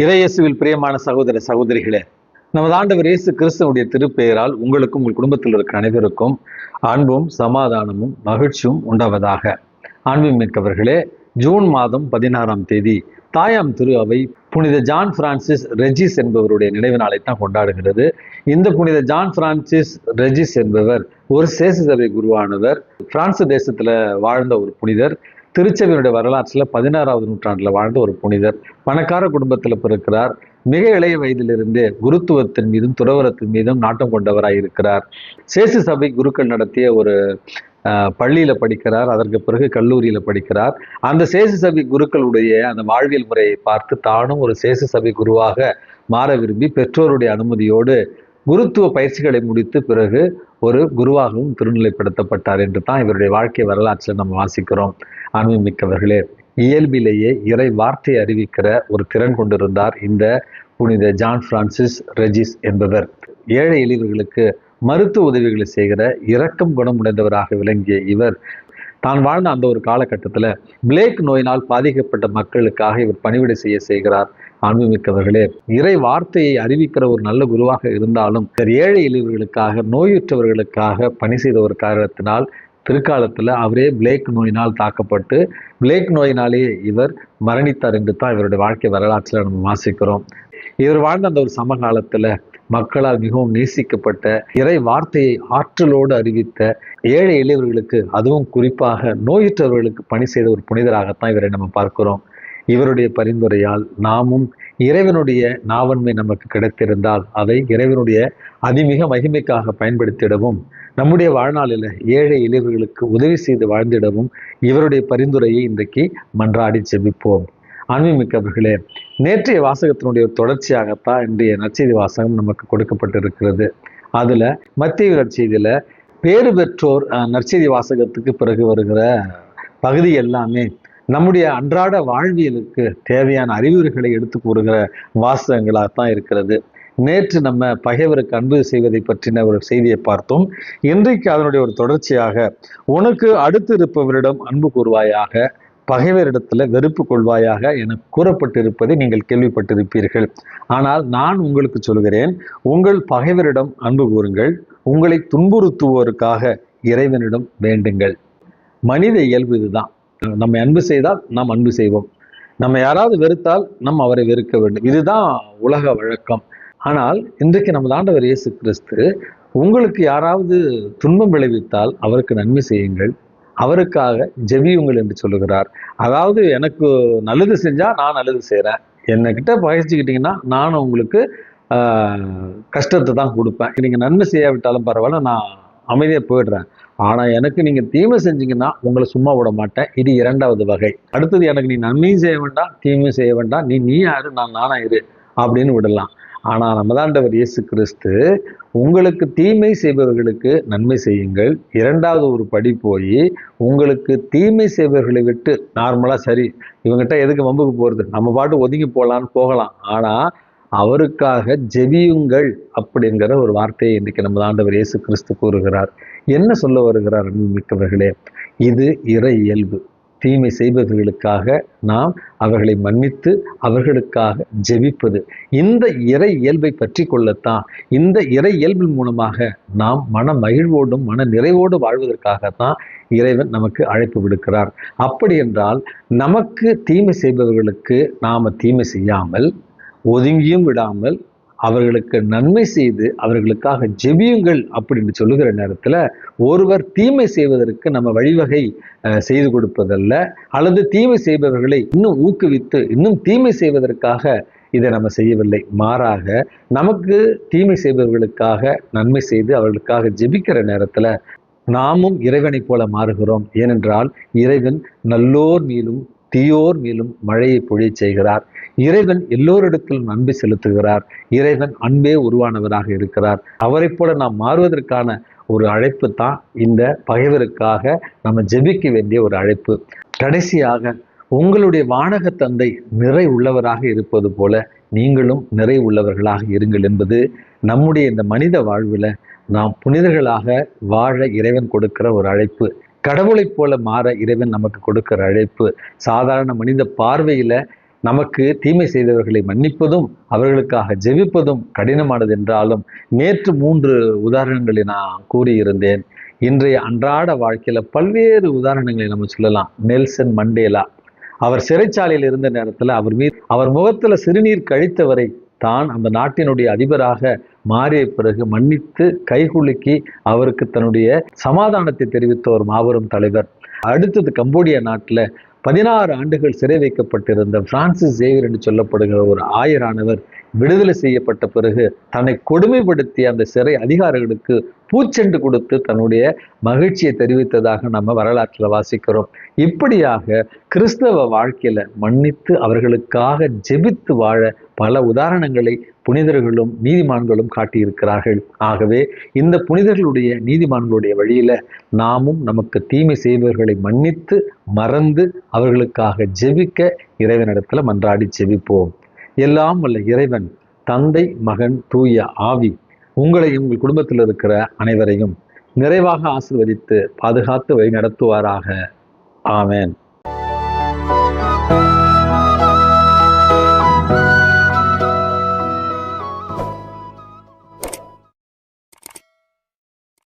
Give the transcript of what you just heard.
இறையேசுவில் பிரியமான சகோதர சகோதரிகளே, நமது ஆண்டவர் இயேசு கிறிஸ்துவனுடைய திருப்பெயரால் உங்களுக்கும் உங்கள் குடும்பத்தில் இருக்கிற அனைவருக்கும் அன்பும் சமாதானமும் மகிழ்ச்சியும் உண்டாவதாக. அன்பும் மிக்கவர்களே, ஜூன் மாதம் 16ஆம் தேதி தாயாம் திரு அவை புனித ஜான் பிரான்சிஸ் ரெஜிஸ் என்பவருடைய நினைவு நாளைத்தான் கொண்டாடுகிறது. இந்த புனித ஜான் பிரான்சிஸ் ரெஜிஸ் என்பவர் ஒரு சேசு சபை குருவானவர். பிரான்ஸ் தேசத்துல வாழ்ந்த ஒரு புனிதர். திருச்சபையினுடைய வரலாற்றில் 16வது நூற்றாண்டில் வாழ்ந்த ஒரு புனிதர். பணக்கார குடும்பத்தில் பிறக்கிறார். மிக இளைய வயதிலிருந்தே குருத்துவத்தின் மீதும் துறவரத்தின் மீதும் நாட்டம் கொண்டவராய் இருக்கிறார். சேசு சபை குருக்கள் நடத்திய ஒரு பள்ளியில படிக்கிறார். அதற்கு பிறகு கல்லூரியில படிக்கிறார். அந்த சேசு சபை குருக்களுடைய அந்த வாழ்வியல் முறையை பார்த்து தானும் ஒரு சேசு சபை குருவாக மாற விரும்பி பெற்றோருடைய அனுமதியோடு குருத்துவ பயிற்சிகளை முடித்து பிறகு ஒரு குருவாகவும் திருநிலைப்படுத்தப்பட்டார் என்று தான் இவருடைய வாழ்க்கை வரலாற்றில் நம்ம வாசிக்கிறோம். அன்புமிக்கவர்களே, இயல்பிலேயே இறை வார்த்தையை அறிவிக்கிற ஒரு திறன் கொண்டிருந்தார் இந்த புனித ஜான் பிரான்சிஸ் ரெஜிஸ் என்பவர். ஏழை எளியவர்களுக்கு மருத்துவ உதவிகளை செய்கிற இரக்கம் குணமுடைந்தவராக விளங்கிய இவர் தான் வாழ்ந்த அந்த ஒரு காலகட்டத்தில் பிளேக் நோயினால் பாதிக்கப்பட்ட மக்களுக்காக இவர் பணிவிடை செய்கிறார். அன்புமிக்கவர்களே, இறை வார்த்தையை அறிவிக்கிற ஒரு நல்ல குருவாக இருந்தாலும் ஏழை எளியவர்களுக்காக நோயுற்றவர்களுக்காக பணி செய்த ஒரு காரணத்தினால் பிற்காலத்தில் அவரே பிளேக் நோயினால் தாக்கப்பட்டு பிளேக் நோயினாலேயே இவர் மரணித்தார் என்று தான் இவருடைய வாழ்க்கை வரலாற்றில் நம்ம வாசிக்கிறோம். இவர் வாழ்ந்த அந்த ஒரு சமகாலத்தில் மக்களால் மிகவும் நேசிக்கப்பட்ட இறை வார்த்தையை ஆற்றலோடு அறிவித்த ஏழை எளியவர்களுக்கு, அதுவும் குறிப்பாக நோயுற்றவர்களுக்கு பணி செய்த ஒரு புனிதராகத்தான் இவரை நம்ம பார்க்கிறோம். இவருடைய பரிந்துரையால் நாமும் இறைவனுடைய நாவன்மை நமக்கு கிடைத்திருந்தால் அதை இறைவனுடைய அதிமிக மகிமைக்காக பயன்படுத்திடவும், நம்முடைய வாழ்நாளில் ஏழை எளியவர்களுக்கு உதவி செய்து வாழ்ந்திடவும் இவருடைய பரிந்துரையை இன்றைக்கு மன்றாடி ஜெபிப்போம். அன்புமிக்கவர்களே, நேற்றைய வாசகத்தினுடைய தொடர்ச்சியாகத்தான் இன்றைய நற்செய்தி வாசகம் நமக்கு கொடுக்கப்பட்டிருக்கிறது. அதுல மத்தேயு நற்செய்தியில பேறு பெற்றோர் நற்செய்தி வாசகத்துக்கு பிறகு வருகிற பகுதி எல்லாமே நம்முடைய அன்றாட வாழ்வியலுக்கு தேவையான அறிவுரைகளை எடுத்து கூறுகிற வாசகங்களாகத்தான் இருக்கிறது. நேற்று நம்ம பகைவருக்கு அன்பு செய்வதை பற்றின ஒரு செய்தியை பார்த்தோம். இன்றைக்கு அதனுடைய ஒரு தொடர்ச்சியாக, உனக்கு அடுத்து இருப்பவரிடம் அன்பு கூறுவாயாக, பகைவரிடத்துல வெறுப்பு கொள்வாயாக என கூறப்பட்டிருப்பதை நீங்கள் கேள்விப்பட்டிருப்பீர்கள். ஆனால் நான் உங்களுக்கு சொல்கிறேன், உங்கள் பகைவரிடம் அன்பு கூறுங்கள், உங்களை துன்புறுத்துவோருக்காக இறைவனிடம் வேண்டுங்கள். மனித இயல்பு இதுதான். நம்ம அன்பு செய்தால் நாம் அன்பு செய்வோம், நம்ம யாராவது வெறுத்தால் நம்ம அவரை வெறுக்க வேண்டும். இதுதான் உலக வழக்கம். ஆனால் இன்றைக்கு நமது ஆண்டவர் இயேசு கிறிஸ்து, உங்களுக்கு யாராவது துன்பம் விளைவித்தால் அவருக்கு நன்மை செய்யுங்கள், அவருக்காக ஜெபியுங்கள் என்று சொல்லுகிறார். அதாவது எனக்கு நல்லது செஞ்சா நான் நல்லது செய்கிறேன், என்னக்கிட்ட பகிர்ச்சிக்கிட்டீங்கன்னா நானும் உங்களுக்கு கஷ்டத்தை தான் கொடுப்பேன். நீங்க நன்மை செய்யாவிட்டாலும் பரவாயில்ல, நான் அமைதியாக போயிடுறேன். ஆனால் எனக்கு நீங்கள் தீமை செஞ்சீங்கன்னா உங்களை சும்மா விட மாட்டேன். இது இரண்டாவது வகை. அடுத்தது, எனக்கு நீ நன்மையும் செய்ய வேண்டாம் தீமையும் செய்ய வேண்டாம், நீ யாரு நான் நானா இரு அப்படின்னு விடலாம். ஆனால் நமதாண்டவர் இயேசு கிறிஸ்து, உங்களுக்கு தீமை செய்பவர்களுக்கு நன்மை செய்யுங்கள், இரண்டாவது ஒரு படி போய் உங்களுக்கு தீமை செய்பவர்களை விட்டு, நார்மலாக சரி இவங்ககிட்ட எதுக்கு வம்புக்கு போகிறது, நம்ம பாட்டு ஒதுங்கி போகலான்னு போகலாம், ஆனால் அவருக்காக ஜெபியுங்கள் அப்படிங்கிற ஒரு வார்த்தையை இன்றைக்கு நமது ஆண்டவர் இயேசு கிறிஸ்து கூறுகிறார். என்ன சொல்ல வருகிறார் மிக்கவர்களே? இது இறை இயல்பு. தீமை செய்பவர்களுக்காக நாம் அவர்களை மன்னித்து அவர்களுக்காக ஜெபிப்பது. இந்த இறை இயல்பை பற்றி கொள்ளத்தான், இந்த இறை இயல்பின் மூலமாக நாம் மன மகிழ்வோடும் மன நிறைவோடு வாழ்வதற்காகத்தான் இறைவன் நமக்கு அழைப்பு விடுக்கிறார். அப்படி என்றால் நமக்கு தீமை செய்பவர்களுக்கு நாம தீமை செய்யாமல், ஒதுங்கியும் விடாமல், அவர்களுக்கு நன்மை செய்து அவர்களுக்காக ஜெபியுங்கள் அப்படின்னு சொல்லுகிற நேரத்தில், ஒருவர் தீமை செய்வதற்கு நம்ம வழிவகை செய்து கொடுப்பதல்ல, அல்லது தீமை செய்பவர்களை இன்னும் ஊக்குவித்து இன்னும் தீமை செய்வதற்காக இதை நம்ம செய்யவில்லை. மாறாக நமக்கு தீமை செய்பவர்களுக்காக நன்மை செய்து அவர்களுக்காக ஜெபிக்கிற நேரத்தில் நாமும் இறைவனை போல மாறுகிறோம். ஏனென்றால் இறைவன் நல்லோர் மேலும் தீயோர் மேலும் மழையை பொழிய செய்கிறார். இறைவன் எல்லோரிடத்திலும் அன்பை செலுத்துகிறார். இறைவன் அன்பே உருவானவராக இருக்கிறார். அவரை போல நாம் மாறுவதற்கான ஒரு அழைப்பு தான் இந்த பகைவருக்காக நம்ம ஜெபிக்க வேண்டிய ஒரு அழைப்பு. கடைசியாக, உங்களுடைய வானக தந்தை நிறை உள்ளவராக இருப்பது போல நீங்களும் நிறை உள்ளவர்களாக இருங்கள் என்பது நம்முடைய இந்த மனித வாழ்வில் நாம் புனிதர்களாக வாழ இறைவன் கொடுக்கிற ஒரு அழைப்பு. கடவுளைப் போல மாற இறைவன் நமக்கு கொடுக்கிற அழைப்பு. சாதாரண மனித பார்வையில நமக்கு தீமை செய்தவர்களை மன்னிப்பதும் அவர்களுக்காக ஜெபிப்பதும் கடினமானது என்றாலும் நேற்று 3 உதாரணங்களை நான் கூறியிருந்தேன். இன்றைய அன்றாட வாழ்க்கையில பல்வேறு உதாரணங்களை நம்ம சொல்லலாம். நெல்சன் மண்டேலா, அவர் சிறைச்சாலையில் இருந்த நேரத்துல அவர் முகத்துல சிறுநீர் கழித்தவரை தான் அந்த நாட்டினுடைய அதிபராக மாறிய பிறகு மன்னித்து கைகுலுக்கி அவருக்கு தன்னுடைய சமாதானத்தை தெரிவித்த ஒரு மாபெரும் தலைவர். அடுத்தது கம்போடியா நாட்டுல 16 ஆண்டுகள் சிறை வைக்கப்பட்டிருந்த பிரான்சிஸ் சேவியர் என்று சொல்லப்படுகிற ஒரு ஆயரானவர் விடுதலை செய்யப்பட்ட பிறகு தன்னை கொடுமைப்படுத்திய அந்த சிறை அதிகாரிகளுக்கு பூச்செண்டு கொடுத்து தன்னுடைய மகிழ்ச்சியை தெரிவித்ததாக நம்ம வரலாற்றில் வாசிக்கிறோம். இப்படியாக கிறிஸ்தவ வாழ்க்கையில மன்னித்து அவர்களுக்காக ஜெபித்து வாழ பல உதாரணங்களை புனிதர்களும் நீதிமான்களும் காட்டியிருக்கிறார்கள். ஆகவே இந்த புனிதர்களுடைய நீதிமான்களுடைய வழியில நாமும் நமக்கு தீமை செய்பவர்களை மன்னித்து மறந்து அவர்களுக்காக ஜெபிக்க இறைவனிடத்துல மன்றாடி ஜெபிப்போம். எல்லாம் வல்ல இறைவன் தந்தை, மகன், தூய ஆவி உங்களையும் உங்கள் குடும்பத்தில் இருக்கிற அனைவரையும் நிறைவாக ஆசீர்வதித்து பாதுகாத்து வழி நடத்துவாராக. ஆமென்.